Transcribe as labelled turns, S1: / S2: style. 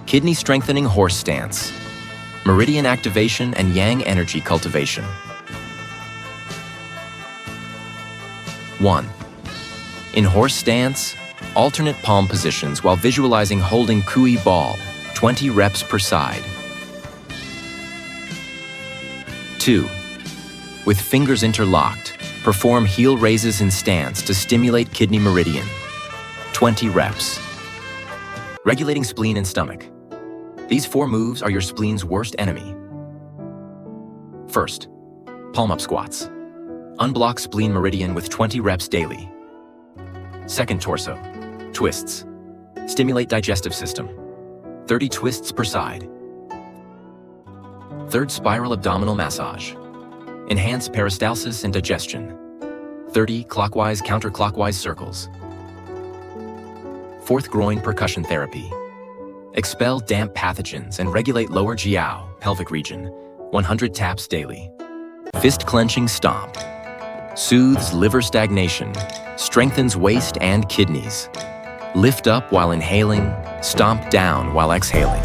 S1: Kidney strengthening horse stance. Meridian activation and yang energy cultivation. 1. In horse stance, alternate palm positions while visualizing holding kui ball, 20 reps per side. 2. With fingers interlocked, perform heel raises in stance to stimulate kidney meridian, 20 reps. Regulating spleen and stomach. These 4 moves are your spleen's worst enemy. First, palm-up squats. Unblock spleen meridian with 20 reps daily. Second torso, twists. Stimulate digestive system, 30 twists per side. Third, spiral abdominal massage. Enhance peristalsis and digestion, 30 clockwise counterclockwise circles. Fourth, groin percussion therapy. Expel damp pathogens and regulate lower jiao, pelvic region, 100 taps daily. Fist clenching stomp. Soothes liver stagnation, strengthens waist and kidneys. Lift up while inhaling, stomp down while exhaling.